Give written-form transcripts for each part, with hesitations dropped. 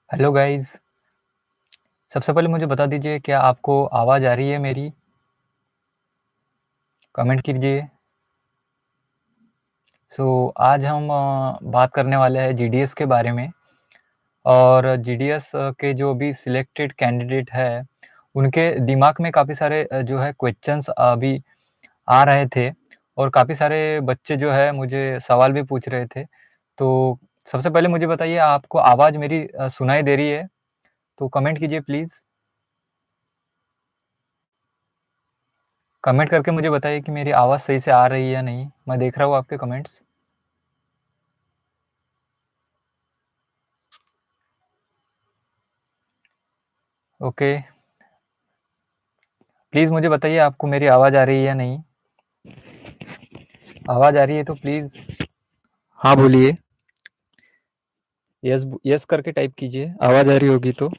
Hello guys. सबसे पहले मुझे बता दीजिए क्या आपको आवाज़ आ रही है मेरी? कमेंट कीजिए। आज हम बात करने वाले हैं जीडीएस के बारे में। और जीडीएस के जो भी सिलेक्टेड कैंडिडेट है, उनके दिमाग में काफ़ी सारे जो है क्वेश्चंस अभी आ रहे थे। और काफ़ी सारे बच्चे जो है मुझे सवाल भी पूछ रहे थे। तो सबसे पहले मुझे बताइए, आपको आवाज़ मेरी सुनाई दे रही है? तो कमेंट कीजिए प्लीज़। कमेंट करके मुझे बताइए कि मेरी आवाज़ सही से आ रही है या नहीं। मैं देख रहा हूँ आपके कमेंट्स। ओके। प्लीज़ मुझे बताइए आपको मेरी आवाज़ आ रही है या नहीं? आवाज़ आ रही है तो प्लीज़ हाँ बोलिए। यस यस करके टाइप कीजिए, आवाज़ आ रही होगी तो।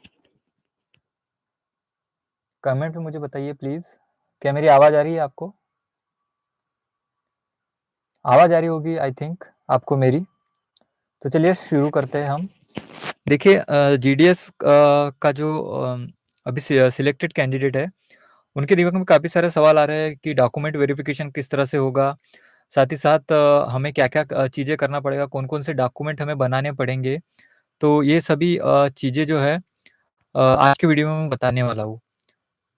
कमेंट में मुझे बताइए प्लीज़, क्या मेरी आवाज़ आ रही है आपको? आवाज़ आ रही होगी आई थिंक आपको मेरी। तो चलिए शुरू करते हैं हम। देखिए जीडीएस का जो अभी सिलेक्टेड कैंडिडेट है, उनके दिमाग में काफ़ी सारे सवाल आ रहे हैं कि डॉक्यूमेंट वेरिफिकेशन किस तरह से होगा? साथ ही साथ हमें क्या-क्या चीज़ें करना पड़ेगा, कौन-कौन से डॉक्यूमेंट हमें बनाने पड़ेंगे? तो ये सभी चीज़ें जो है आज की वीडियो में मैं बताने वाला हूँ।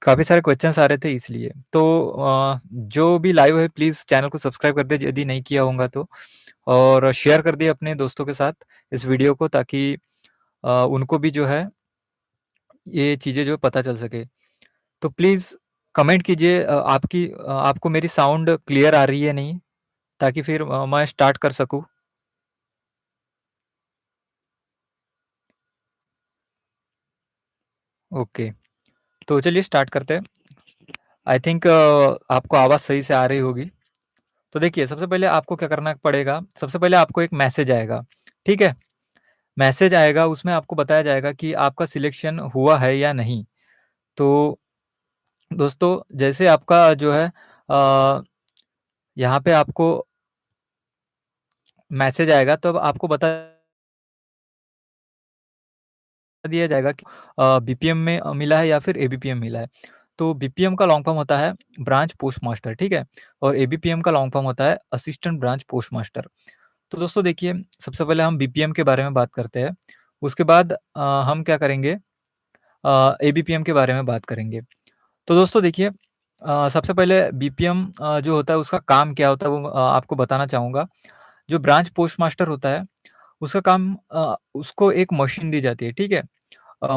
काफ़ी सारे क्वेश्चन्स आ रहे थे इसलिए। तो जो भी लाइव है प्लीज़ चैनल को सब्सक्राइब कर दें यदि नहीं किया होगा तो। और शेयर कर दिए अपने दोस्तों के साथ इस वीडियो को, ताकि उनको भी जो है ये चीज़ें जो है पता चल सके। तो प्लीज़ कमेंट कीजिए आपको मेरी साउंड क्लियर आ रही है नहीं? ताकि फिर मैं स्टार्ट कर सकूँ। ओके, तो चलिए स्टार्ट करते हैं। आई थिंक आपको आवाज़ सही से आ रही होगी। तो देखिए, सबसे पहले आपको क्या करना पड़ेगा, सबसे पहले आपको एक मैसेज आएगा, ठीक है? मैसेज आएगा, उसमें आपको बताया जाएगा कि आपका सिलेक्शन हुआ है या नहीं। तो दोस्तों, जैसे आपका जो है यहाँ पे आपको मैसेज आएगा, तब आपको बता दिया जाएगा कि बीपीएम में मिला है या फिर एबीपीएम मिला है। तो बीपीएम का लॉन्ग फॉर्म होता है ब्रांच पोस्ट मास्टर, ठीक है? और एबीपीएम का लॉन्ग फॉर्म होता है असिस्टेंट ब्रांच पोस्ट मास्टर। तो दोस्तों देखिए, सबसे पहले हम बीपीएम के बारे में बात करते हैं। उसके बाद हम क्या करेंगे, एबीपीएम के बारे में बात करेंगे। तो दोस्तों देखिए, सबसे पहले बीपीएम जो होता है उसका काम क्या होता है वो आपको बताना चाहूँगा। जो ब्रांच पोस्ट मास्टर होता है, उसका काम उसको एक मशीन दी जाती है, ठीक है?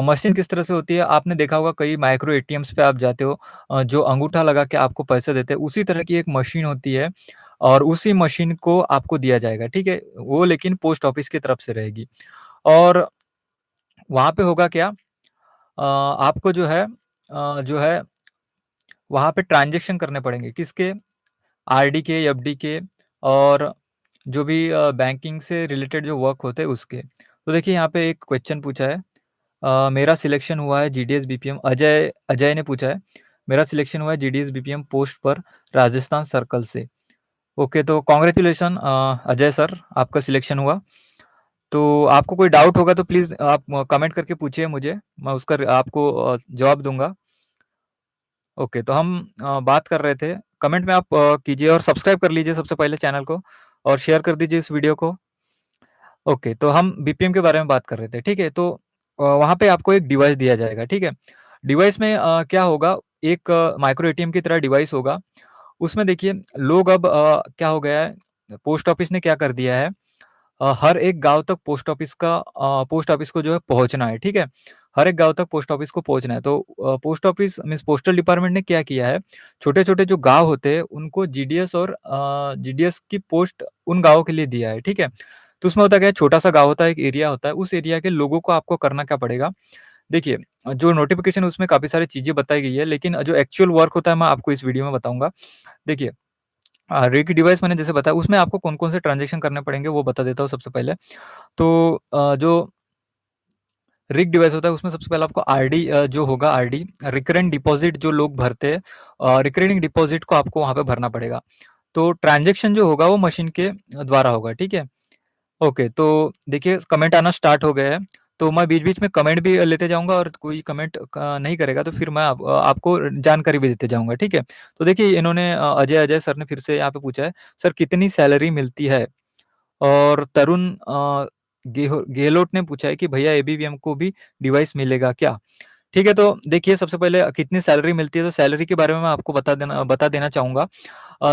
मशीन किस तरह से होती है, आपने देखा होगा कई माइक्रो एटीएम्स पे आप जाते हो, जो अंगूठा लगा के आपको पैसे देते हैं, उसी तरह की एक मशीन होती है। और उसी मशीन को आपको दिया जाएगा, ठीक है? वो लेकिन पोस्ट ऑफिस की तरफ से रहेगी। और वहाँ पे होगा क्या, आपको जो है वहाँ पे ट्रांज़ैक्शन करने पड़ेंगे, किसके? आरडी के, एफडी के, और जो भी बैंकिंग से रिलेटेड जो वर्क होते हैं उसके। तो देखिए यहाँ पे एक क्वेश्चन पूछा है, मेरा सिलेक्शन हुआ है जीडीएस बीपीएम, अजय अजय ने पूछा है, मेरा सिलेक्शन हुआ है जीडीएस बीपीएम पोस्ट पर राजस्थान सर्कल से। ओके, तो कांग्रेचुलेशन अजय सर, आपका सिलेक्शन हुआ। तो आपको कोई डाउट होगा तो प्लीज़ आप कमेंट करके पूछिए मुझे, मैं उसका आपको जवाब दूँगा। ओके, तो हम बात कर रहे थे, कमेंट में आप कीजिए और सब्सक्राइब कर लीजिए सबसे पहले चैनल को, और शेयर कर दीजिए इस वीडियो को। ओके, तो हम बीपीएम के बारे में बात कर रहे थे, ठीक है? तो वहाँ पे आपको एक डिवाइस दिया जाएगा, ठीक है? डिवाइस में क्या होगा, एक माइक्रो एटीएम की तरह डिवाइस होगा। उसमें देखिए लोग अब क्या हो गया है, पोस्ट ऑफिस ने क्या कर दिया है, हर एक गाँव तक पोस्ट ऑफिस को जो है पहुँचना है, ठीक है? हर एक गाँव तक पोस्ट ऑफिस को पहुँचना है, तो post office means postal department ने क्या किया है, छोटे-छोटे जो गाँव होते हैं उनको जीडीएस और जीडीएस की पोस्ट उन गाँवों के लिए दिया है, ठीक है? तो उसमें होता क्या है, छोटा-सा गाँव होता है, एक एरिया होता है, उस एरिया के लोगों को आपको करना क्या पड़ेगा, देखिए जो नोटिफ़िकेशन उसमें काफ़ी सारी चीज़ें बताई गई है, लेकिन जो एक्चुअल वर्क होता है मैं आपको इस वीडियो में बताऊँगा। देखिए रिग डिवाइस मैंने जैसे बताया, उसमें आपको कौन-कौन से ट्रांज़ैक्शन करने पड़ेंगे वो बता देता हूँ सबसे पहले। तो जो रिग डिवाइस होता है उसमें सबसे पहले आपको आरडी जो होगा, आरडी रिकरेंट डिपॉज़िट जो लोग भरते हैं, रिकरिंग डिपॉज़िट को आपको वहाँ पे भरना पड़ेगा। तो ट्रांज़ैक्शन जो होगा वो मशीन के द्वारा होगा, ठीक है? ओके, तो देखिए कमेंट आना स्टार्ट हो गया है। तो मैं बीच-बीच में कमेंट भी लेते जाऊँगा और कोई कमेंट नहीं करेगा तो फिर मैं आपको जानकारी भी देते जाऊँगा, ठीक है? तो देखिए इन्होंने अजय सर ने फिर से यहाँ पे पूछा है, सर कितनी सैलरी मिलती है? और तरुण गेहलोत ने पूछा है कि भैया एबीपीएम को भी डिवाइस मिलेगा क्या? ठीक है, तो देखिए सबसे पहले कितनी सैलरी मिलती है, तो सैलरी के बारे में मैं आपको बता देना चाहूँगा।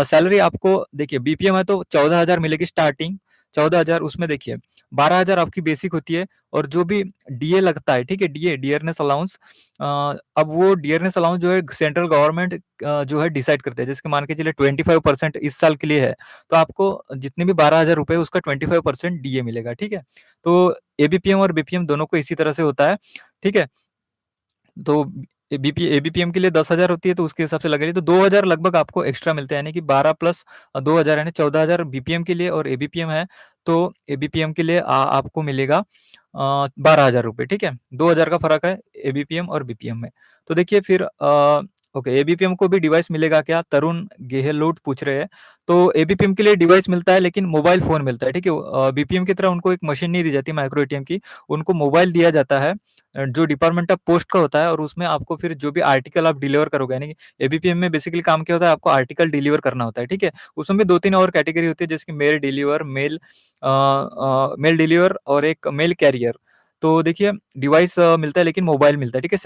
सैलरी आपको देखिए बीपीएम है तो 14,000 मिलेगी स्टार्टिंग, 14,000 उसमें देखिए 12,000 आपकी बेसिक होती है और जो भी डीए लगता है, ठीक है? डीए डियरनेस अलाउंस अब वो डियरनेस अलाउंस जो है सेंट्रल गवर्नमेंट जो है डिसाइड करते हैं। जैसे कि मान के चलिए 25% इस साल के लिए है, तो आपको जितने भी 12,000 रुपए उसका 25% डीए मिलेगा, ठीक है? तो एबीपीएम और बीपीएम दोनों को इसी तरह से होता है, ठीक है? तो एबीपीएम के लिए 10,000 होती है तो उसके हिसाब से लगेगी तो 2,000 लगभग आपको एक्स्ट्रा मिलते हैं यानी कि 12 प्लस 2,000 यानी 14,000 बीपीएम के लिए और एबीपीएम है तो एबीपीएम के लिए आपको मिलेगा 12,000 रुपए, ठीक है? 2,000 का फ़र्क है एबीपीएम और बीपीएम में। तो देखिए फिर ओके एबीपीएम को भी डिवाइस मिलेगा क्या? तरुण गेहलोत पूछ रहे हैं। तो एबीपीएम के लिए डिवाइस मिलता है लेकिन मोबाइल फ़ोन मिलता है, ठीक है? बीपीएम की तरह उनको एक मशीन नहीं दी जाती माइक्रो एटीएम की, उनको मोबाइल दिया जाता है जो डिपार्टमेंट ऑफ पोस्ट का होता है और उसमें आपको फिर जो भी आर्टिकल आप डिलीवर करोगे यानी कि एबीपीएम में बेसिकली काम क्या होता है आपको आर्टिकल डिलीवर करना होता है, ठीक है? उसमें भी 2-3 और कैटेगरी होती है जैसे कि मेल डिलीवर और एक मेल कैरियर। तो देखिए डिवाइस मिलता है लेकिन मोबाइल मिलता है, ठीक है?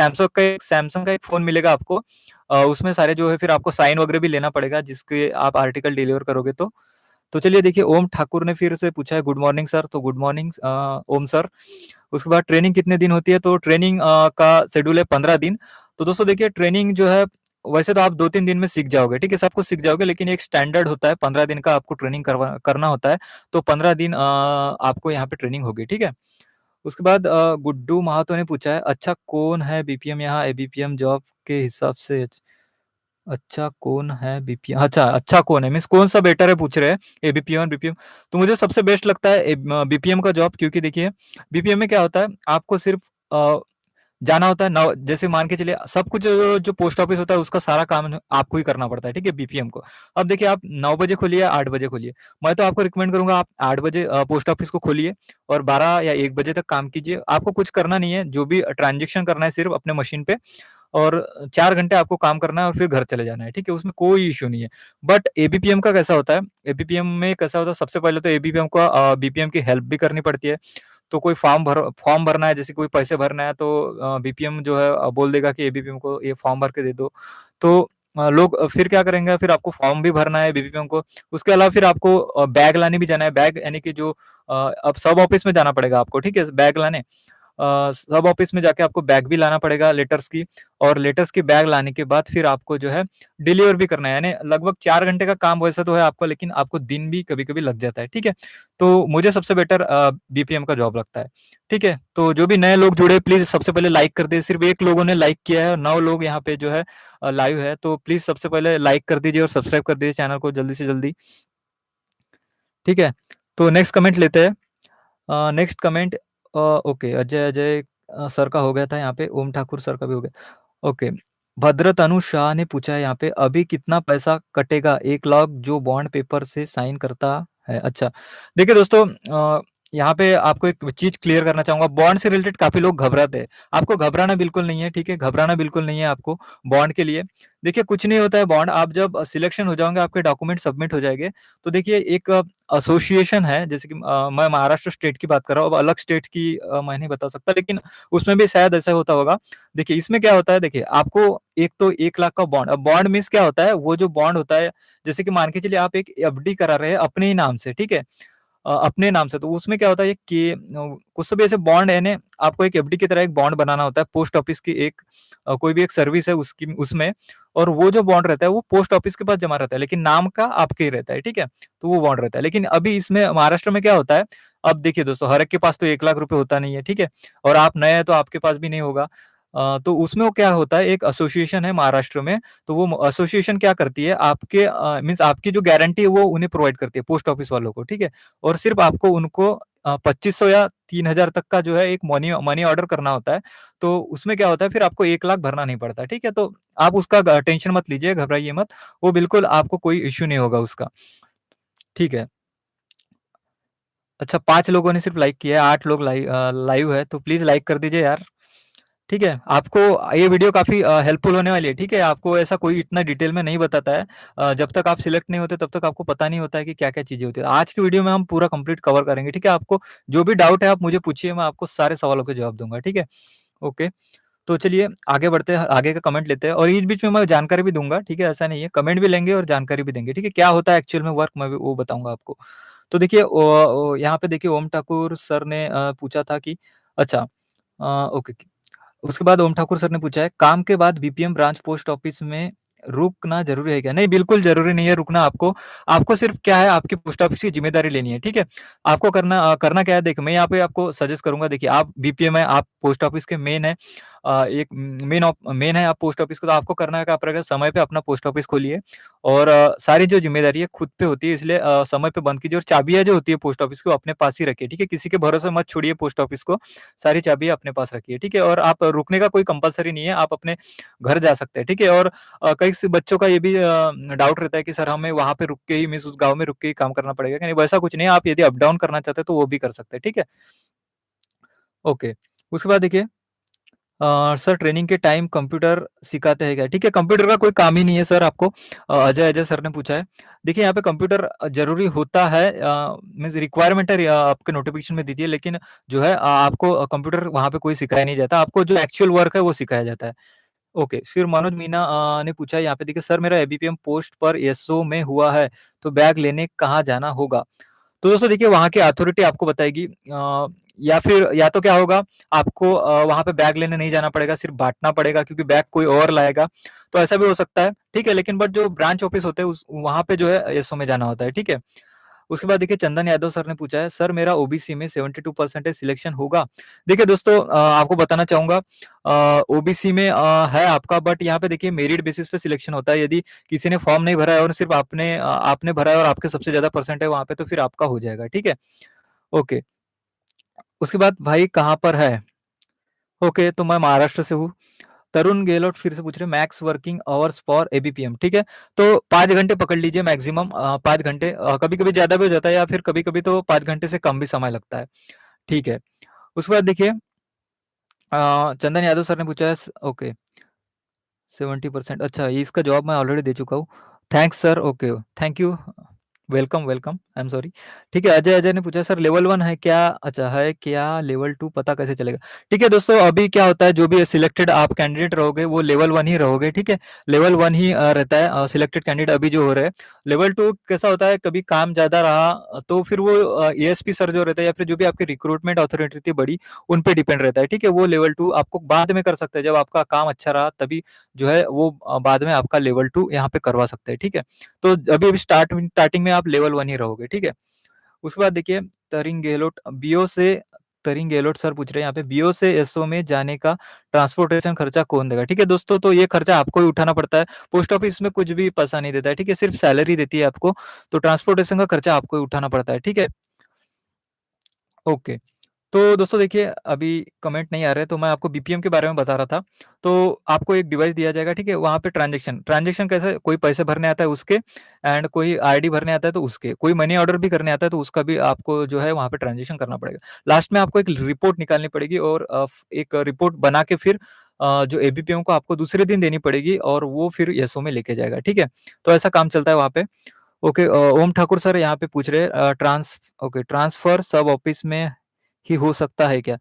सैमसंग का एक फ़ोन मिलेगा आपको उसमें सारे जो है फिर आपको साइन वगैरह भी लेना पड़ेगा जिसके आप आर्टिकल डिलीवर करोगे तो। तो चलिए देखिए ओम ठाकुर ने फिर से पूछा है गुड मॉर्निंग सर, तो गुड मॉर्निंग ओम सर। उसके बाद ट्रेनिंग कितने दिन होती है? तो ट्रेनिंग का शेड्यूल है 15 दिन। तो दोस्तों देखिए ट्रेनिंग जो है वैसे तो आप 2-3 दिन में सीख जाओगे, ठीक है? सब कुछ सीख जाओगे लेकिन एक स्टैंडर्ड होता है 15 दिन का आपको ट्रेनिंग करना होता है। तो 15 दिन आपको यहाँ पे ट्रेनिंग होगी, ठीक है? उसके बाद गुड्डू महातो ने पूछा है अच्छा कौन है बीपीएम यहाँ एबीपीएम जॉब के हिसाब से? अच्छा कौन है बीपीएम अच्छा अच्छा कौन है मीन्स कौन-सा बेटर है पूछ रहे हैं एबीपीएम और बीपीएम। तो मुझे सबसे बेस्ट लगता है बीपीएम का जॉब क्योंकि देखिए बीपीएम में क्या होता है आपको सिर्फ जाना होता है 9 जैसे मान के चलिए सब कुछ जो पोस्ट ऑफिस होता है उसका सारा काम आपको ही करना पड़ता है, ठीक है? बीपीएम को। अब देखिए आप 9 बजे खोलिए, 8 बजे खोलिए। मैं तो आपको रिकमेंड करूँगा आप 8 बजे पोस्ट ऑफिस को खोलिए और 12 या 1 बजे तक काम कीजिए। आपको कुछ करना नहीं है, जो भी ट्रांज़ैक्शन करना है सिर्फ अपने मशीन पे और 4 घंटे आपको काम करना है और फिर घर चले जाना है, ठीक है? उसमें कोई इश्यू नहीं है। बट एबीपीएम का कैसा होता है, एबीपीएम में कैसा होता है सबसे पहले तो एबीपीएम को बीपीएम की हेल्प भी करनी पड़ती है। तो कोई फॉर्म भरना है, जैसे कोई पैसे भरना है तो बीपीएम जो है बोल देगा कि एबीपीएम को ये फॉर्म भर के दे दो। तो लोग फिर क्या करेंगे, फिर आपको फॉर्म भी भरना है बीपीएम को। उसके अलावा फिर आपको बैग लाने भी जाना है। बैग यानी कि जो अब सब ऑफिस में जाना पड़ेगा आपको, ठीक है? बैग लाने। सब ऑफिस में जाके आपको बैग भी लाना पड़ेगा लेटर्स की और लेटर्स की बैग लाने के बाद फिर आपको जो है डिलीवर भी करना है यानी लगभग 4 घंटे का काम वैसे तो है आपका लेकिन आपको दिन भी कभी-कभी लग जाता है, ठीक है? तो मुझे सबसे बेटर बीपीएम का जॉब लगता है, ठीक है? तो जो भी नए लोग जुड़े प्लीज़ सबसे पहले लाइक कर दें, सिर्फ 1 लोगों ने लाइक किया है और 9 लोग यहाँ पे जो है लाइव है, तो प्लीज़ सबसे पहले लाइक कर दीजिए और सब्सक्राइब कर दीजिए चैनल को जल्दी से जल्दी, ठीक है? तो नेक्स्ट कमेंट लेते हैं। Next comment okay Ajay Ajay sir का हो गया था यहाँ पे, ओम ठाकुर सर का भी हो गया। ओके, भद्रतनु शाह ने पूछा है यहाँ पे अभी कितना पैसा कटेगा 1 लाख जो बॉन्ड पेपर से साइन करता है? अच्छा, देखिए दोस्तों यहाँ पे आपको एक चीज़ क्लियर करना चाहूँगा, बॉन्ड से रिलेटेड काफ़ी लोग घबराते हैं। आपको घबराना बिल्कुल नहीं है, ठीक है? घबराना बिल्कुल नहीं है आपको बॉन्ड के लिए। देखिए कुछ नहीं होता है बॉन्ड, आप जब सिलेक्शन हो जाओगे, आपके डॉक्यूमेंट सबमिट हो जाएँगे, तो देखिए एक एसोसिएशन है जैसे कि मैं महाराष्ट्र स्टेट की बात कर रहा हूँ, अब अलग स्टेट की मैं नहीं बता सकता लेकिन उसमें भी शायद ऐसा होता होगा। देखिए इसमें क्या होता है देखिए आपको एक तो 1 लाख का बॉन्ड अब बॉन्ड मीन्स क्या होता है वो जो बॉन्ड होता है जैसे कि मान के चलिए आप एक एफडी करा रहे हैं अपने ही नाम से, ठीक है? अपने नाम से तो उसमें क्या होता है कि कुछ तो भी ऐसे बॉन्ड है ना आपको एक एफडी की तरह एक बॉन्ड बनाना होता है पोस्ट ऑफिस की एक कोई भी एक सर्विस है उसकी उसमें और वो जो बॉन्ड रहता है वो पोस्ट ऑफिस के पास जमा रहता है लेकिन नाम का आपके ही रहता है, ठीक है? तो वो बॉन्ड रहता है। लेकिन अभी इसमें महाराष्ट्र में क्या होता है, अब देखिए दोस्तों हर एक के पास तो 1 लाख रुपए होता नहीं है, ठीक है? और आप नए हैं तो आपके पास भी नहीं होगा। तो उसमें वो क्या होता है एक एसोसिएशन है महाराष्ट्र में, तो वो एसोसिएशन क्या करती है आपके मीन्स आपकी जो गारंटी है वो उन्हें प्रोवाइड करती है पोस्ट ऑफिस वालों को, ठीक है? और सिर्फ आपको उनको 2500 या 3000 तक का जो है एक मनी मनी ऑर्डर करना होता है। तो उसमें क्या होता है फिर आपको 1 लाख भरना नहीं पड़ता, ठीक है? तो आप उसका टेंशन मत लीजिए, घबराइए मत। वो बिल्कुल आपको कोई इश्यू नहीं होगा उसका, ठीक है? अच्छा 5 लोगों ने सिर्फ़ लाइक किया है, 8 लोग लाइव है, तो प्लीज़ लाइक कर दीजिए यार। ठीक है? आपको ये वीडियो काफ़ी हेल्पफुल होने वाली है, ठीक है? आपको ऐसा कोई इतना डिटेल में नहीं बताता है। जब तक आप सिलेक्ट नहीं होते तब तक आपको पता नहीं होता है कि क्या-क्या चीज़ें होती हैं। आज की वीडियो में हम पूरा कंप्लीट कवर करेंगे, ठीक है? आपको जो भी डाउट है आप मुझे पूछिए, मैं आपको सारे सवालों के जवाब दूँगा, ठीक है? ओके, तो चलिए आगे बढ़ते हैं, आगे का कमेंट लेते हैं और इस बीच में मैं जानकारी भी दूँगा, ठीक है? ऐसा नहीं है, कमेंट भी लेंगे और जानकारी भी देंगे, ठीक है? क्या होता है एक्चुअल में वर्क मैं भी वो बताऊँगा आपको। तो देखिए यहाँ पे देखिए ओम ठाकुर सर ने पूछा था कि अच्छा ओके। उसके बाद ओम ठाकुर सर ने पूछा है, काम के बाद बीपीएम ब्रांच पोस्ट ऑफिस में रुकना ज़रूरी है क्या? नहीं, बिल्कुल ज़रूरी नहीं है रुकना आपको। आपको सिर्फ़ क्या है, आपकी पोस्ट ऑफिस की ज़िम्मेदारी लेनी है, ठीक है? आपको करना क्या है, देखिए मैं यहाँ पे आपको सजेस्ट करूँगा, देखिए आप बीपीएम है, आप पोस्ट ऑफिस के मेन हैं। एक मेन है आप पोस्ट ऑफिस को, तो आपको करना क्या पड़ेगा, समय पे अपना पोस्ट ऑफिस खोलिए और सारी जो ज़िम्मेदारी है खुद पे होती है, इसलिए समय पे बंद कीजिए और चाबियाँ जो होती है पोस्ट ऑफिस की वो अपने पास ही रखिए, ठीक है? किसी के भरोसे मत छोड़िए पोस्ट ऑफिस को। सारी चाबियाँ अपने पास रखिए, ठीक है? और आप रुकने का कोई कंपल्सरी नहीं है, आप अपने घर जा सकते हैं, ठीक है? और कई से बच्चों का ये भी डाउट रहता है कि सर हमें वहाँ पे रुक के ही मीन्स उस गाँव में रुक के ही काम करना पड़ेगा, कि नहीं वैसा कुछ नहीं है, आप यदि अप डाउन करना चाहते हैं तो वो भी कर सकते हैं, ठीक है? ओके, उसके बाद देखिए सर ट्रेनिंग के टाइम कंप्यूटर सिखाते हैं क्या? ठीक है, कंप्यूटर का कोई काम ही नहीं है सर आपको। अजय अजय सर ने पूछा है। देखिए यहाँ पे कंप्यूटर ज़रूरी होता है, मीन्स रिक्वायरमेंट है, आपके नोटिफ़िकेशन में दीजिए, लेकिन जो है आपको कंप्यूटर वहाँ पे कोई सिखाया नहीं जाता, आपको जो एक्चुअल वर्क है वो सिखाया जाता है। ओके, फिर मनोज मीना ने पूछा है यहाँ पे, देखिए सर मेरा एबीपीएम पोस्ट पर एसओ में हुआ है, तो बैग लेने कहाँ जाना होगा? तो दोस्तों देखिए वहाँ की अथॉरिटी आपको बताएगी, या फिर या तो क्या होगा, आपको वहाँ पे बैग लेने नहीं जाना पड़ेगा, सिर्फ बाँटना पड़ेगा क्योंकि बैग कोई और लाएगा, तो ऐसा भी हो सकता है, ठीक है? लेकिन बट जो ब्रांच ऑफिस होते हैं उस वहाँ पे जो है एसओ में जाना होता है, ठीक है? उसके बाद देखिए चंदन यादव सर ने पूछा है, सर मेरा ओबीसी में 72% सिलेक्शन होगा? देखिए दोस्तों आपको बताना चाहूँगा, ओबीसी में है आपका, बट यहाँ पे देखिए मेरिट बेसिस पे सिलेक्शन होता है। यदि किसी ने फॉर्म नहीं भरा है और सिर्फ आपने भरा है और आपके सबसे ज़्यादा परसेंट है वहाँ पे, तो फिर आपका हो जाएगा, ठीक है? ओके, उसके बाद भाई कहाँ पर है? ओके, तो मैं महाराष्ट्र से हूँ। तरुण गेहलोत फिर से पूछ रहे हैं, max working hours for ABPM, ठीक है? तो 5 घंटे पकड़ लीजिए मैक्सिमम, 5 घंटे, कभी-कभी ज़्यादा भी हो जाता है या फिर कभी-कभी तो 5 घंटे से कम भी समय लगता है, ठीक है? उसके बाद देखिए चंदन यादव सर ने पूछा है ओके 70% अच्छा, ये इसका जवाब मैं ऑलरेडी दे चुका हूँ। Thanks sir, okay, thank you, welcome, welcome, I am sorry. ठीक है, अजय अजय ने पूछा सर लेवल 1 है क्या? अच्छा है क्या, लेवल 2 पता कैसे चलेगा? ठीक है दोस्तों, अभी क्या होता है, जो भी सिलेक्टेड आप कैंडिडेट रहोगे वो लेवल 1 ही रहोगे, ठीक है? लेवल 1 ही रहता है सिलेक्टेड कैंडिडेट अभी जो हो रहे हैं। लेवल 2 कैसा होता है, कभी काम ज़्यादा रहा तो फिर वो एएसपी सर जो रहते हैं या फिर जो भी आपकी रिक्रूटमेंट अथॉरिटी थी बड़ी, उन पे डिपेंड रहता है, ठीक है? वो लेवल 2 आपको बाद में कर सकते हैं, जब आपका काम अच्छा रहा तभी जो है वो बाद में आपका लेवल 2 यहाँ पे करवा सकते हैं, ठीक है? तो अभी स्टार्टिंग में आप लेवल 1 ही रहोगे, ठीक है? उसके बाद देखिए तरिंग गहलोत बीओ से तरिंग गहलोत सर पूछ रहे हैं यहाँ पे, बीओ से एसओ में जाने का ट्रांसपोर्टेशन खर्चा कौन देगा? ठीक है दोस्तों, तो ये खर्चा आपको ही उठाना पड़ता है। पोस्ट ऑफिस में कुछ भी पैसा नहीं देता है, ठीक है? सिर्फ सैलरी देती है आपको, तो ट्रांसपोर्टेशन का खर्चा आपको ही उठाना पड़ता है, ठीक है? ओके। तो दोस्तों देखिए अभी कमेंट नहीं आ रहे, तो मैं आपको बीपीएम के बारे में बता रहा था। तो आपको एक डिवाइस दिया जाएगा, ठीक है? वहाँ पे ट्रांज़ैक्शन कैसे, कोई पैसे भरने आता है उसके, एंड कोई आईडी भरने आता है तो उसके, कोई मनी ऑर्डर भी करने आता है तो उसका भी आपको जो है वहाँ पे ट्रांज़ैक्शन करना पड़ेगा। लास्ट में आपको एक रिपोर्ट निकालनी पड़ेगी और एक रिपोर्ट बना के फिर जो एबीपीएम को आपको दूसरे दिन देनी पड़ेगी और वो फिर एसओ में लेके जाएगा, ठीक है? तो ऐसा काम चलता है वहाँ पे। ओके, ओम ठाकुर सर यहाँ पे पूछ रहे हैं ट्रांसफर सब ऑफिस में ही हो सकता है क्या?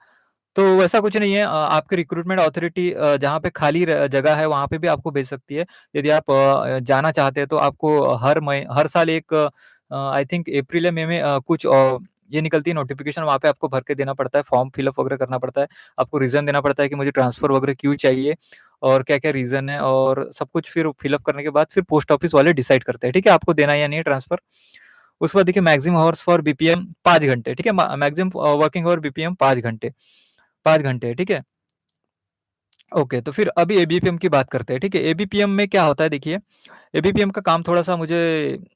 तो वैसा कुछ नहीं है, आपकी रिक्रूटमेंट अथॉरिटी जहाँ पे खाली जगह है वहाँ पे भी आपको भेज सकती है। यदि आप जाना चाहते हैं तो आपको हर साल एक आई थिंक अप्रैल या मई में कुछ ये निकलती है नोटिफिकेशन, वहाँ पे आपको भर के देना पड़ता है, फॉर्म फिलअप वगैरह करना पड़ता है। आपको रीज़न देना पड़ता है कि मुझे ट्रांसफ़र वगैरह क्यों चाहिए और क्या-क्या रीज़न है, और सब कुछ फिर फिलअप करने के बाद फिर पोस्ट ऑफिस वाले डिसाइड करते हैं, ठीक है? आपको देना है या नहीं है ट्रांसफ़र। उसके बाद देखिए मैक्सिमम हॉर्स फॉर बीपीएम 5 घंटे, ठीक है? मैक्सिमम वर्किंग आवर बीपीएम 5 घंटे, ठीक है? ओके, तो फिर अभी एबीपीएम की बात करते हैं, ठीक है? एबीपीएम में क्या होता है देखिए, एबीपीएम का काम थोड़ा-सा मुझे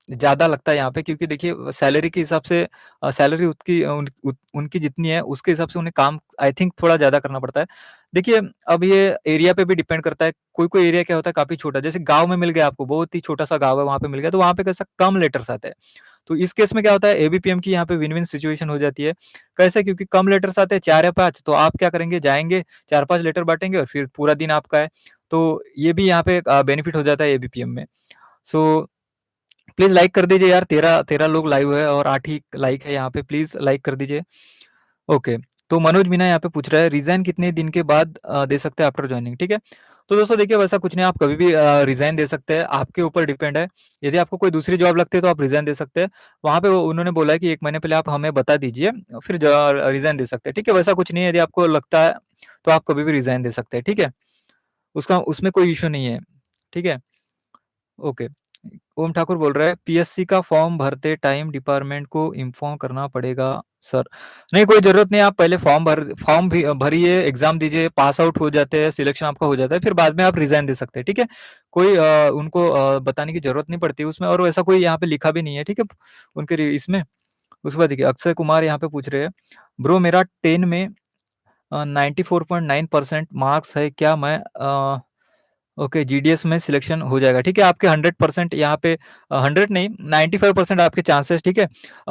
ज़्यादा लगता है यहाँ पे, क्योंकि देखिए सैलरी के हिसाब से सैलरी उनकी जितनी है उसके हिसाब से उन्हें काम आई थिंक थोड़ा ज़्यादा करना पड़ता है। देखिए अब ये एरिया पे भी डिपेंड करता है, कोई-कोई एरिया क्या होता है काफ़ी छोटा, जैसे गाँव में मिल गया आपको, बहुत ही छोटा-सा गाँव है वहाँ पे मिल गया, तो वहाँ पे कैसा कम लेटर्स आते हैं। तो इस केस में क्या होता है, एबीपीएम की यहाँ पे विन-विन सिचुएशन हो जाती है। कैसे? क्योंकि कम लेटर्स आते हैं 4 या 5, तो आप क्या करेंगे, जाएँगे 4-5 लेटर बाँटेंगे और फिर पूरा दिन आपका है। तो ये भी यहाँ पे बेनिफिट हो जाता है एबीपीएम में। सो प्लीज़ लाइक कर दीजिए यार, 13 लोग लाइव है और 8 ही लाइक है यहाँ पे, प्लीज़ लाइक कर दीजिए। ओके, तो मनोज मीना यहाँ पे पूछ रहा है, रिज़ाइन कितने दिन के बाद दे सकते हैं आफ्टर जॉइनिंग, ठीक है? तो दोस्तों देखिए, वैसा कुछ नहीं, आप कभी भी रिज़ाइन दे सकते हैं, आपके ऊपर डिपेंड है। यदि आपको कोई दूसरी जॉब लगती है तो आप रिज़ाइन दे सकते हैं। वहाँ पे वो उन्होंने बोला है कि 1 महीने पहले आप हमें बता दीजिए, फिर रिज़ाइन दे सकते हैं, ठीक है? वैसा कुछ नहीं है, यदि आपको लगता है तो आप कभी भी रिज़ाइन दे सकते हैं, ठीक है? उसका उसमें कोई इश्यू नहीं है, ठीक है? ओके। ओम ठाकुर बोल रहा है, पीएससी का फॉर्म भरते टाइम डिपार्टमेंट को इन्फॉर्म करना पड़ेगा सर। नहीं, कोई ज़रूरत नहीं है, आप पहले फॉर्म भी भरिए, एग्ज़ाम दीजिए, पास आउट हो जाते हैं, सिलेक्शन आपका हो जाता है, फिर बाद में आप रिज़ाइन दे सकते हैं, ठीक है? कोई उनको बताने की ज़रूरत नहीं पड़ती उसमें, और वैसा कोई यहाँ पे लिखा भी नहीं है, ठीक है? उनके इसमें। उसके बाद देखिए, अक्षय कुमार यहाँ पे पूछ रहे हैं, ब्रो मेरा 10 में 94.9% मार्क्स है, क्या मैं ओके, जीडीएस में सिलेक्शन हो जाएगा, ठीक है? आपके 100% यहाँ पे 100 नहीं, 95% आपके चांसेस, ठीक है?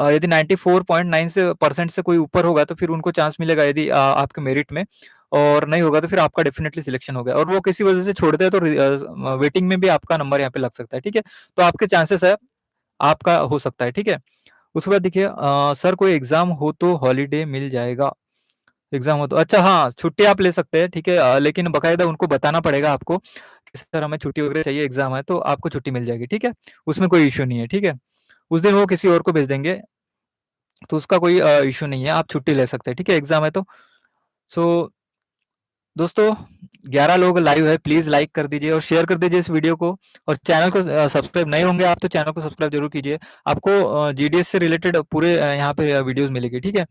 यदि 94.9 से परसेंट से कोई ऊपर होगा तो फिर उनको चांस मिलेगा, यदि आपके मेरिट में, और नहीं होगा तो फिर आपका डेफिनिटली सिलेक्शन हो गया, और वो किसी वजह से छोड़ते हैं तो वेटिंग में भी आपका नंबर यहाँ पे लग सकता है, ठीक है? तो आपके चांसेस है, आपका हो सकता है, ठीक है? उसके बाद देखिए, सर कोई एग्ज़ाम हो तो हॉलिडे मिल जाएगा? एग्ज़ाम हो तो अच्छा, हाँ, छुट्टी आप ले सकते हैं, ठीक है? लेकिन बाकायदा उनको बताना पड़ेगा आपको कि सर हमें छुट्टी वगैरह चाहिए, एग्ज़ाम है, तो आपको छुट्टी मिल जाएगी, ठीक है? उसमें कोई इश्यू नहीं है, ठीक है? उस दिन वो किसी और को भेज देंगे, तो उसका कोई इश्यू नहीं है, आप छुट्टी ले सकते हैं, ठीक है? एग्ज़ाम है तो। सो दोस्तों, 11 लोग लाइव है, प्लीज़ लाइक कर दीजिए और शेयर कर दीजिए इस वीडियो को, और चैनल को सब्सक्राइब नहीं होंगे आप तो चैनल को सब्सक्राइब ज़रूर कीजिए। आपको जीडीएस से रिलेटेड पूरे यहाँ पे वीडियोज़ मिलेगी, ठीक है?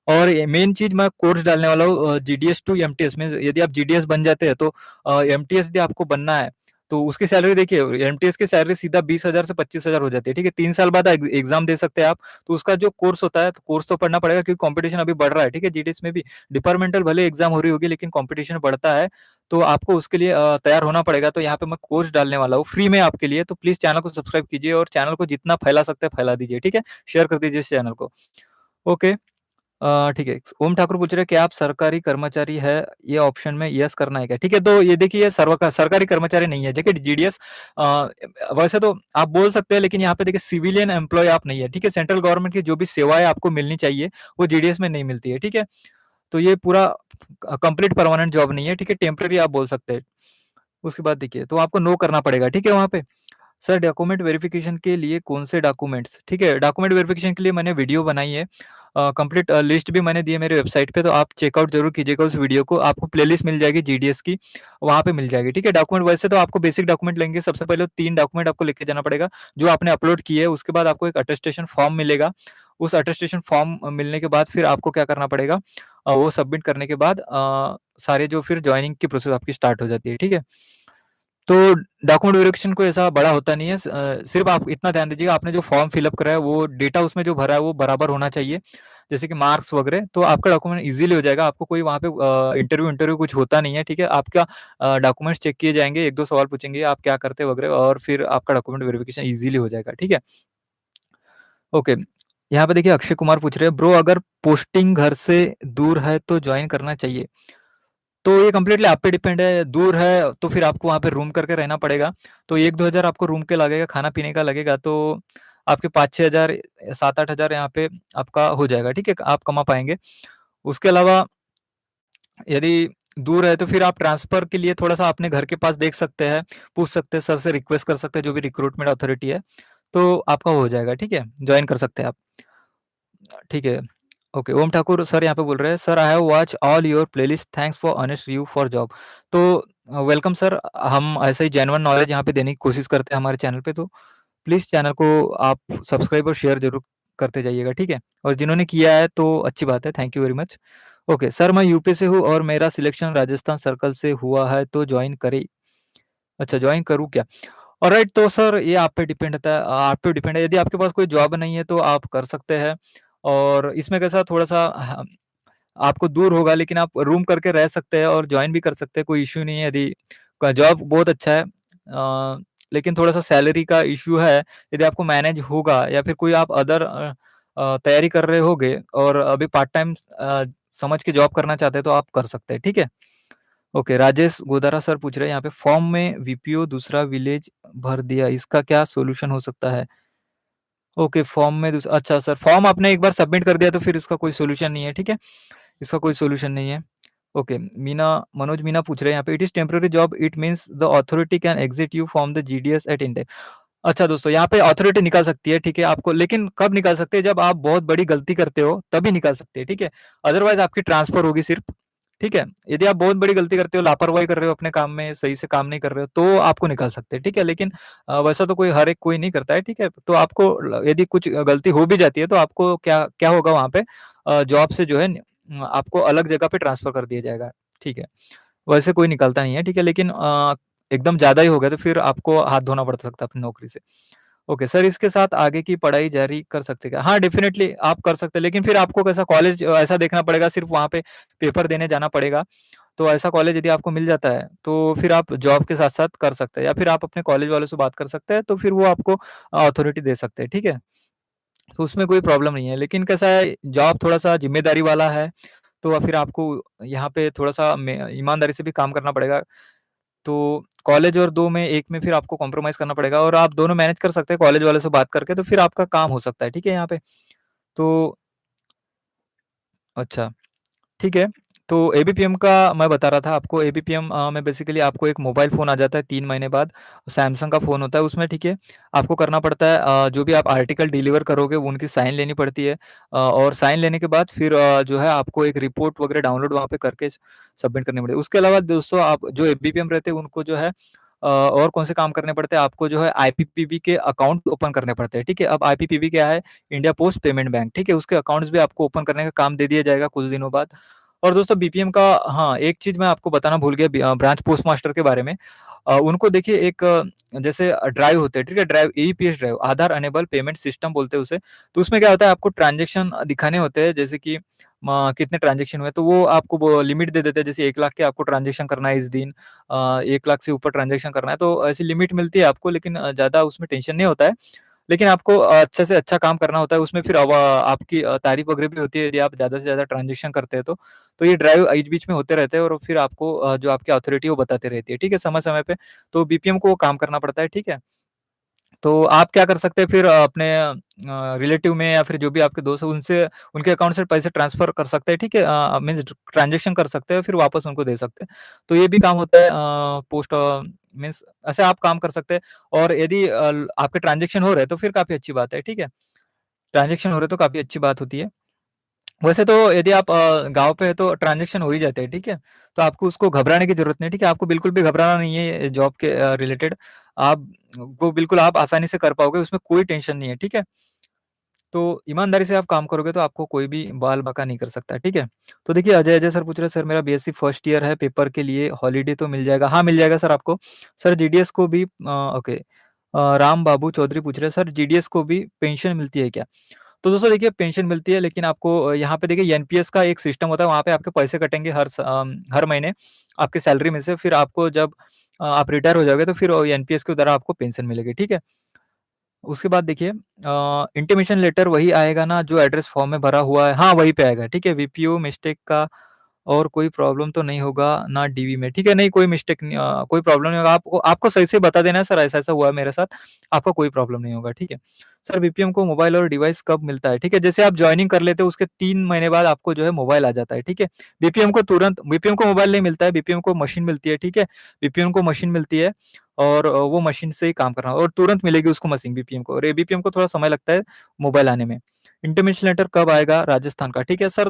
और मेन चीज़, मैं कोर्स डालने वाला हूँ जीडीएस टू एमटीएस में। यदि आप जीडीएस बन जाते हैं तो एमटीएस यदि आपको बनना है तो उसकी सैलरी देखिए, एमटीएस की सैलरी सीधा 20,000 से 25,000 हो जाती है, ठीक है? 3 साल बाद एग्ज़ाम दे सकते हैं आप। तो उसका जो कोर्स होता है, तो कोर्स तो पढ़ना पड़ेगा क्योंकि कॉम्पिटिशन अभी बढ़ रहा है, ठीक है? जीडीएस में भी डिपार्टमेंटल भले एग्ज़ाम हो रही होगी लेकिन कॉम्पिटिशन बढ़ता है, तो आपको उसके लिए तैयार होना पड़ेगा। तो यहाँ पे मैं कोर्स डालने वाला हूँ फ्री में आपके लिए, तो प्लीज़ चैनल को सब्सक्राइब कीजिए और चैनल को जितना फैला सकते हैं फैला दीजिए, ठीक है? शेयर कर दीजिए इस चैनल को। ओके। ठीक है। ओम ठाकुर पूछ रहे हैं कि आप सरकारी कर्मचारी है, ये ऑप्शन में यस करना है क्या? ठीक है, तो ये देखिए, ये सरकारी कर्मचारी नहीं है, देखिए जीडीएस वैसे तो आप बोल सकते हैं, लेकिन यहाँ पे देखिए सिविलियन एम्प्लॉय आप नहीं है, ठीक है? सेंट्रल गवर्नमेंट की जो भी सेवाएँ आपको मिलनी चाहिए, वो जीडीएस में नहीं मिलती है, ठीक है? तो ये पूरा कंप्लीट परमानेंट जॉब नहीं है, ठीक है? टेम्परेरी आप बोल सकते हैं। उसके बाद देखिए, तो आपको नो करना पड़ेगा, ठीक है, वहाँ पे। सर डॉक्यूमेंट वेरिफिकेशन के लिए कौन से डॉक्यूमेंट्स, ठीक है? डॉक्यूमेंट वेरिफिकेशन के लिए मैंने वीडियो बनाई है, कंप्लीट लिस्ट भी मैंने दी है मेरे वेबसाइट पे, तो आप चेकआउट जरूर कीजिएगा उस वीडियो को, आपको प्लेलिस्ट मिल जाएगी जीडीएस की, वहाँ पे मिल जाएगी, ठीक है? डॉक्यूमेंट वैसे तो आपको बेसिक डॉक्यूमेंट लेंगे, सबसे पहले 3 डॉक्यूमेंट आपको लेके जाना पड़ेगा, जो आपने अपलोड किए है, उसके बाद आपको एक अटेस्टेशन फॉर्म मिलेगा, उस अटेस्टेशन फॉर्म मिलने के बाद फिर आपको क्या करना पड़ेगा, वो सबमिट करने के बाद सारे जो फिर ज्वाइनिंग की प्रोसेस आपकी स्टार्ट हो जाती है, ठीक है? तो डॉक्यूमेंट वेरिफिकेशन कोई ऐसा बड़ा होता नहीं है, सिर्फ आप इतना ध्यान दीजिएगा, आपने जो फॉर्म फिलअप करा है वो डेटा उसमें जो भरा है वो बराबर होना चाहिए, जैसे कि मार्क्स वगैरह, तो आपका डॉक्यूमेंट इजीली हो जाएगा, आपको कोई वहाँ पे इंटरव्यू इंटरव्यू कुछ होता नहीं है, ठीक है? आपका डॉक्यूमेंट्स चेक किए जाएंगे, 1-2 सवाल पूछेंगे, आप क्या करते हैं वगैरह, और फिर आपका डॉक्यूमेंट वेरिफिकेशन इजीली हो जाएगा, ठीक है? ओके। यहाँ पे देखिए, अक्षय कुमार पूछ रहे हैं, ब्रो अगर पोस्टिंग घर से दूर है तो ज्वाइन करना चाहिए? तो ये कंप्लीटली आप पे डिपेंड है, दूर है तो फिर आपको वहाँ पे रूम करके रहना पड़ेगा, तो 1-2 हज़ार आपको रूम के लगेगा, खाना-पीने का लगेगा, तो आपके 5-6 हज़ार 7-8 हज़ार यहाँ पे आपका हो जाएगा, ठीक है? आप कमा पाएँगे। उसके अलावा यदि दूर है तो फिर आप ट्रांसफ़र के लिए थोड़ा-सा अपने घर के पास देख सकते हैं, पूछ सकते हैं, सर से रिक्वेस्ट कर सकते हैं, जो भी रिक्रूटमेंट अथॉरिटी है, तो आपका हो जाएगा, ठीक है? जॉइन कर सकते हैं आप। ठीक है। ओके, ओम ठाकुर सर यहाँ पे बोल रहे हैं, sir I have watch all your playlist, thanks for honest review for job. तो वेलकम सर, हम ऐसे ही जेन्युइन नॉलेज यहाँ पे देने की कोशिश करते हैं हमारे चैनल पे, तो प्लीज़ चैनल को आप सब्सक्राइब और शेयर ज़रूर करते जाइएगा, ठीक है? और जिन्होंने किया है तो अच्छी बात है, thank you very much. Okay, sir मैं यूपी से हूँ और मेरा सिलेक्शन राजस्थान सर्कल से हुआ है, तो जॉइन करें, अच्छा जॉइन करूँ क्या? ऑलराइट, तो सर ये आप पे डिपेंड होता है, आप पे डिपेंड है, यदि आपके पास कोई जॉब नहीं है तो आप कर सकते हैं, और इसमें कैसा थोड़ा-सा आपको दूर होगा, लेकिन आप रूम करके रह सकते हैं और जॉइन भी कर सकते हैं, कोई इश्यू नहीं है, यदि क जॉब बहुत अच्छा है। लेकिन थोड़ा-सा सैलरी का इश्यू है, यदि आपको मैनेज होगा या फिर कोई आप अदर तैयारी कर रहे होगे और अभी पार्ट टाइम समझ के जॉब करना चाहते हैं तो आप कर सकते हैं, ठीक है? ओके, राजेश गोदारा सर पूछ रहे हैं यहाँ पे फॉर्म में वीपीओ दूसरा विलेज भर दिया, इसका क्या सॉल्यूशन हो सकता है? ओके, फॉर्म में अच्छा सर, फॉर्म आपने एक बार सबमिट कर दिया तो फिर इसका कोई सॉल्यूशन नहीं है, ठीक है? इसका कोई सॉल्यूशन नहीं है। ओके, मनोज मीना पूछ रहे हैं यहाँ पे it is temporary job, it means the authority can exit you from the GDS at intake. अच्छा दोस्तों, यहाँ पे अथॉरिटी निकाल सकती है, ठीक है? आपको लेकिन कब निकाल सकते हैं? जब आप बहुत बड़ी गलती करते हो, तभी निकाल सकते हैं, ठीक है? अदरवाइज़ आपकी ट्रांसफ़र होगी सिर्फ़, ठीक है? यदि आप बहुत बड़ी गलती करते हो, लापरवाही कर रहे हो अपने काम में, सही से काम नहीं कर रहे हो, तो आपको निकाल सकते हैं, ठीक है? लेकिन वैसा तो कोई हर एक कोई नहीं करता है, ठीक है? तो आपको यदि कुछ गलती हो भी जाती है, तो आपको क्या क्या होगा वहाँ पे जॉब से जो है आपको अलग जगह पे ट्रांसफ़र कर दिया जाएगा, ठीक है? वैसे कोई निकालता नहीं है, ठीक है? लेकिन एकदम ज़्यादा ही हो गया तो फिर आपको हाथ धोना पड़ सकता है अपनी नौकरी से। ओके सर, इसके साथ आगे की पढ़ाई जारी कर सकते हैं क्या? हाँ, डेफ़िनेटली आप कर सकते हैं, लेकिन फिर आपको कैसा कॉलेज ऐसा देखना पड़ेगा, सिर्फ़ वहाँ पे पेपर देने जाना पड़ेगा। तो ऐसा कॉलेज यदि आपको मिल जाता है, तो फिर आप जॉब के साथ-साथ कर सकते हैं या फिर आप अपने कॉलेज वालों से बात कर सकते हैं, तो फिर वो आपको अथॉरिटी दे सकते हैं, ठीक है? तो उसमें कोई प्रॉब्लम नहीं है, लेकिन कैसा है जॉब थोड़ा-सा ज़िम्मेदारी वाला है, तो फिर आपको यहाँ पे थोड़ा-सा में ईमानदारी से भी काम करना पड़ेगा। तो कॉलेज और 2 में 1 में फिर आपको कॉम्प्रोमाइज़ करना पड़ेगा और आप दोनों मैनेज कर सकते हैं कॉलेज वालों से बात करके, तो फिर आपका काम हो सकता है, ठीक है यहाँ पे? तो अच्छा, ठीक है। तो एबीपीएम का मैं बता रहा था आपको एबीपीएम में बेसिकली आपको एक मोबाइल फ़ोन आ जाता है 3 महीने बाद, सैमसंग का फ़ोन होता है उसमें, ठीक है? आपको करना पड़ता है जो भी आप आर्टिकल डिलीवर करोगे वो उनकी साइन लेनी पड़ती है और साइन लेने के बाद फिर जो है आपको एक रिपोर्ट वगैरह डाउनलोड वहाँ पे करके सबमिट करनी पड़ेगी। उसके अलावा दोस्तों आप जो एबीपीएम रहते हैं उनको जो है और कौन से काम करने पड़ते हैं आपको जो है आईपीपीबी के अकाउंट ओपन करने पड़ते हैं, ठीक है? अब आईपीपीबी क्या है? इंडिया पोस्ट पेमेंट बैंक, ठीक है? उसके अकाउंट्स भी आपको ओपन करने का काम दे दिया जाएगा कुछ दिनों बाद। और दोस्तों बीपीएम का हाँ, एक चीज़ मैं आपको बताना भूल गया ब्रांच पोस्ट मास्टर के बारे में। उनको देखिए एक जैसे ड्राइव होते हैं, ठीक है? ड्राइव ईपीएस ड्राइव, आधार अनेबल पेमेंट सिस्टम बोलते हैं उसे। तो उसमें क्या होता है आपको ट्रांज़ैक्शन दिखाने होते हैं जैसे कि कितने ट्रांज़ैक्शन हुए, तो वो आपको वो लिमिट दे देते हैं जैसे 1 लाख के आपको ट्रांज़ैक्शन करना है इस दिन 1 लाख से ऊपर ट्रांज़ैक्शन करना है, तो ऐसी लिमिट मिलती है आपको लेकिन ज़्यादा उसमें टेंशन नहीं होता है। लेकिन आपको अच्छे से अच्छा काम करना होता है, उसमें फिर आपकी तारीफ़ वगैरह भी होती है यदि आप ज़्यादा से ज़्यादा ट्रांज़ैक्शन करते हैं तो। तो ये ड्राइव बीच-बीच में होते रहते हैं और फिर आपको जो आपकी अथॉरिटी है वो बताती रहती है, ठीक है? समय-समय पे, तो बीपीएम को वो काम करना पड़ता है, ठीक है? तो आप क्या कर सकते हैं फिर अपने रिलेटिव में या फिर जो भी आपके दोस्त हैं उनसे उनके अकाउंट से पैसे ट्रांसफ़र कर सकते हैं, ठीक है? मीन्स ट्रांज़ैक्शन कर सकते हैं फिर वापस उनको दे सकते हैं। तो ये भी काम होता है पोस्ट मीन्स ऐसे आप काम कर सकते हैं और यदि आपके ट्रांज़ैक्शन हो रहे हैं तो फिर काफ़ी अच्छी बात है, ठीक है? ट्रांज़ैक्शन हो रहे हैं तो काफ़ी अच्छी बात होती है। वैसे तो यदि आप गाँव पे हैं तो ट्रांज़ैक्शन हो ही जाते हैं, ठीक है? तो आपको उसको घबराने की ज़रूरत नहीं है, ठीक है? आपको बिल्कुल भी घबराना नहीं है जॉब के रिलेटेड। आप को बिल्कुल आप आसानी से कर पाओगे, उसमें कोई टेंशन नहीं है, ठीक है? तो ईमानदारी से आप काम करोगे तो आपको कोई भी बाल-बाका नहीं कर सकता, ठीक है? तो देखिए अजय सर पूछ रहे हैं, सर मेरा बीएससी फर्स्ट ईयर है, पेपर के लिए हॉलिडे तो मिल जाएगा? हाँ, मिल जाएगा सर आपको। सर जीडीएस को भी ओके राम बाबू चौधरी पूछ रहे हैं, सर जीडीएस को भी पेंशन मिलती है क्या? तो दोस्तों देखिए पेंशन मिलती है लेकिन आपको यहाँ पे देखिए एनपीएस का एक सिस्टम होता है, वहाँ पे आपके पैसे कटेंगे हर महीने आपकी सैलरी में से, फिर आपको जब आप रिटायर हो जाओगे तो फिर एनपीएस के द्वारा आपको पेंशन मिलेगी, ठीक है? उसके बाद देखिए इंटीमेशन लेटर वही आएगा ना जो एड्रेस फॉर्म में भरा हुआ है? हाँ, वहीं पे आएगा, ठीक है? वीपीओ मिस्टेक का और कोई प्रॉब्लम तो नहीं होगा ना डीवी में, ठीक है? नहीं कोई मिस्टेक नहीं कोई प्रॉब्लम नहीं होगा। आपको आपको सही से बता देना है सर ऐसा-ऐसा हुआ है मेरे साथ, आपका कोई प्रॉब्लम नहीं होगा, ठीक है? सर बीपीएम को मोबाइल और डिवाइस कब मिलता है? ठीक है, जैसे आप जॉइनिंग कर लेते हो उसके 3 महीने बाद आपको जो है मोबाइल आ जाता है, ठीक है? बीपीएम को मोबाइल नहीं मिलता है, बीपीएम को मशीन मिलती है, ठीक है? बीपीएम को मशीन मिलती है और वो मशीन से ही काम करना और तुरंत मिलेगी उसको मशीन बीपीएम को और एबीपीएम को थोड़ा समय लगता है मोबाइल आने में। इंटीमेशन लेटर कब आएगा राजस्थान का? ठीक है सर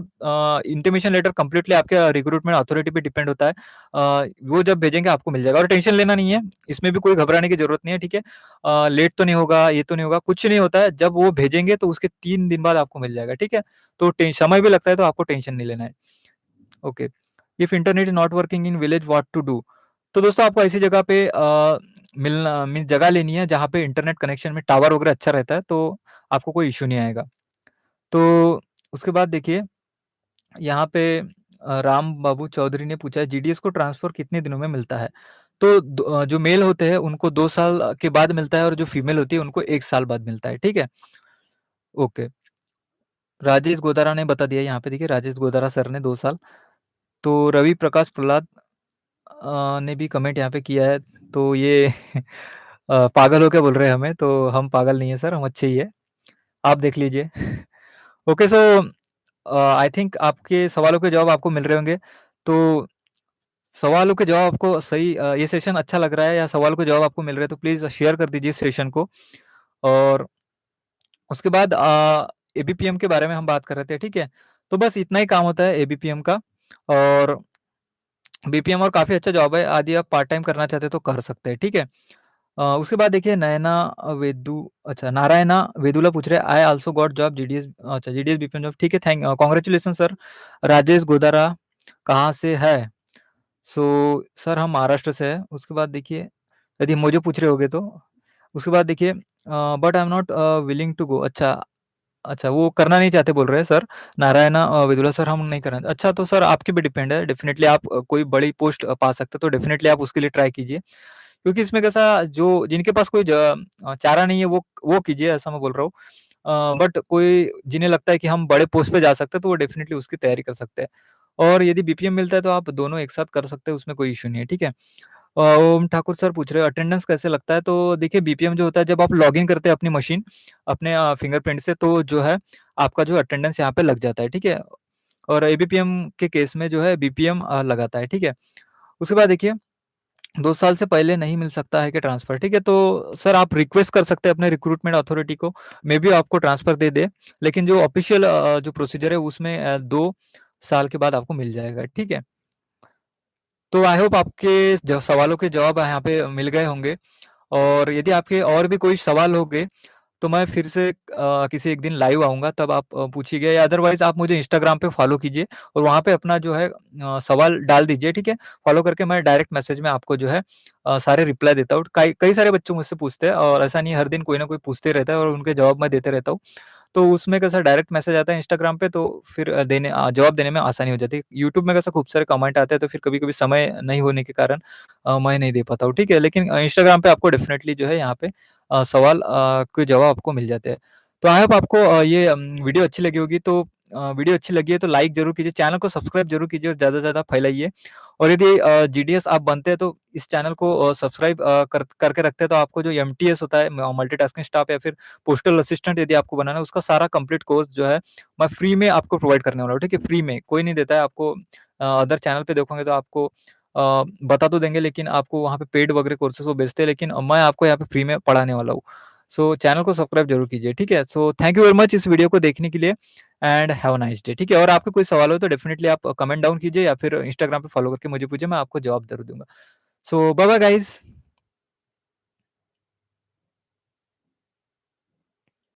इंटीमेशन लेटर कंप्लीटली आपके रिक्रूटमेंट अथॉरिटी पे डिपेंड होता है। वो जब भेजेंगे आपको मिल जाएगा और टेंशन लेना नहीं है, इसमें भी कोई घबराने की ज़रूरत नहीं है, ठीक है? लेट तो नहीं होगा, ये तो नहीं होगा, कुछ नहीं होता है। जब वो भेजेंगे तो उसके 3 दिन बाद आपको मिल जाएगा, ठीक है? तो समय भी लगता है तो आपको टेंशन नहीं लेना है। Okay, if internet is not working in village what to do? तो दोस्तों आपको ऐसी जगह पे मिलना मीन्स जगह लेनी है जहाँ पे इंटरनेट कनेक्शन में टावर वगैरह अच्छा रहता है, तो आपको कोई इश्यू नहीं आएगा। तो उसके बाद देखिए यहाँ पे राम बाबू चौधरी ने पूछा है जीडीएस को ट्रांसफ़र कितने दिनों में मिलता है? तो जो मेल होते हैं उनको 2 साल के बाद मिलता है और जो फीमेल होती है उनको 1 साल बाद मिलता है, ठीक है? ओके। राजेश गोदारा ने बता दिया यहाँ पे देखिए राजेश गोदारा सर ने 2 साल। तो रवि प्रकाश प्रहलाद ने भी कमेंट यहाँ पे किया है, तो ये पागल हो क्या बोल रहे हैं हमें, तो हम पागल नहीं है सर, हम अच्छे ही है। आप देख लीजिए। ओके सो आई थिंक आपके सवालों के जवाब आपको मिल रहे होंगे। तो सवालों के जवाब आपको सही ये सेशन अच्छा लग रहा है या सवाल के जवाब आपको मिल रहे हैं तो प्लीज़ शेयर कर दीजिए इस सेशन को। और उसके बाद एबीपीएम के बारे में हम बात कर रहे थे, ठीक है? तो बस इतना ही काम होता है एबीपीएम का। और बीपीएम और काफ़ी अच्छा जॉब है, आदि आप पार्ट टाइम करना चाहते हैं तो कर सकते हैं, ठीक है? उसके बाद देखिए नयना नारायणा वेदुला पूछ रहे हैं, I also got job GDS, अच्छा जीडीएस बीपीएम जॉब, ठीक है, कांग्रेचुलेशन सर। राजेश गोदारा कहाँ से है? सो सर हम महाराष्ट्र से हैं। उसके बाद देखिए यदि मुझे पूछ रहे होगे तो उसके बाद देखिए but I am not willing to go, अच्छा अच्छा वो करना नहीं चाहते बोल रहे हैं सर। नारायणा विदुला सर हम नहीं करना, अच्छा तो सर आपके पे डिपेंड है, डेफिनेटली आप कोई बड़ी पोस्ट पा सकते हैं तो डेफिनेटली आप उसके लिए ट्राई कीजिए। क्योंकि इसमें कैसा जो जिनके पास कोई चारा नहीं है वो कीजिए, ऐसा मैं बोल रहा हूँ। बट कोई जिन्हें लगता है कि हम बड़े पोस्ट पे जा सकते हैं तो वो डेफिनेटली उसकी तैयारी कर सकते हैं। और यदि बीपीएम मिलता है तो आप दोनों एक साथ कर सकते हैं, उसमें कोई इश्यू नहीं है, ठीक है? ओम ठाकुर सर पूछ रहे हैं अटेंडेंस कैसे लगता है? तो देखिए बीपीएम जो होता है जब आप लॉगिन करते हैं अपनी मशीन, अपने फिंगरप्रिंट से तो जो है आपका जो अटेंडेंस यहाँ पे लग जाता है, ठीक है? और एबीपीएम के केस में जो है बीपीएम लगाता है, ठीक है? उसके बाद देखिए 2 साल से पहले नहीं मिल सकता है कि ट्रांसफर, ठीक है? तो सर आप रिक्वेस्ट कर सकते हैं अपने रिक्रूटमेंट अथॉरिटी को, मेबी आपको ट्रांसफर दे दे, लेकिन जो ऑफिशियल जो प्रोसीजर है उसमें 2 साल के बाद आपको मिल जाएगा, ठीक है? तो आई होप आपके जो सवालों के जवाब यहाँ पे मिल गए होंगे। और यदि आपके और भी कोई सवाल होंगे तो मैं फिर से किसी एक दिन लाइव आऊँगा, तब आप पूछिएगा, या अदरवाइज़ आप मुझे इंस्टाग्राम पे फ़ॉलो कीजिए और वहाँ पे अपना जो है सवाल डाल दीजिए, ठीक है? फ़ॉलो करके मैं डायरेक्ट मैसेज में आपको जो है सारे रिप्लाई देता हूँ। कई कई सारे बच्चे मुझसे पूछते हैं और ऐसा नहीं है, हर दिन कोई ना कोई पूछते रहता है और उनके जवाब मैं देते रहता हूँ। तो उसमें कैसा डायरेक्ट मैसेज आता है इंस्टाग्राम पे तो फिर जवाब देने में आसानी हो जाती है। यूट्यूब में कैसा खूब सारे कमेंट आते हैं तो फिर कभी-कभी समय नहीं होने के कारण मैं नहीं दे पाता हूँ, ठीक है? लेकिन इंस्टाग्राम पे आपको डेफ़िनेटली जो है यहाँ पे सवाल के जवाब आपको मिल जाते हैं। तो आई होप आपको ये वीडियो अच्छी लगी होगी, तो वीडियो अच्छी लगी है तो लाइक ज़रूर कीजिए, चैनल को सब्सक्राइब ज़रूर कीजिए और ज़्यादा से ज़्यादा फैलाइए। और यदि जीडीएस आप बनते हैं तो इस चैनल को सब्सक्राइब करके रखते हैं तो आपको जो एमटीएस होता है मल्टीटास्किंग स्टाफ या फिर पोस्टल असिस्टेंट यदि आपको बनाना है उसका सारा कंप्लीट कोर्स जो है मैं फ्री में आपको प्रोवाइड करने वाला हूँ, ठीक है? फ्री में, कोई नहीं देता है आपको। अदर चैनल पे देखोगे तो आपको बता तो देंगे लेकिन आपको वहाँ पे पेड वगैरह कोर्सेज़ वो बेचते हैं, लेकिन मैं आपको यहाँ पे फ्री में पढ़ाने वाला हूँ। सो चैनल को सब्सक्राइब ज़रूर कीजिए, ठीक है? So thank you very much इस वीडियो को देखने के लिए and have a nice day, ठीक है? और आपके कोई सवाल हो तो डेफिनिटली आप कमेंट डाउन कीजिए या फिर इंस्टाग्राम पे फॉलो करके मुझे पूछिए, मैं आपको जवाब ज़रूर दूँगा। सो बाय बाय गाइज़।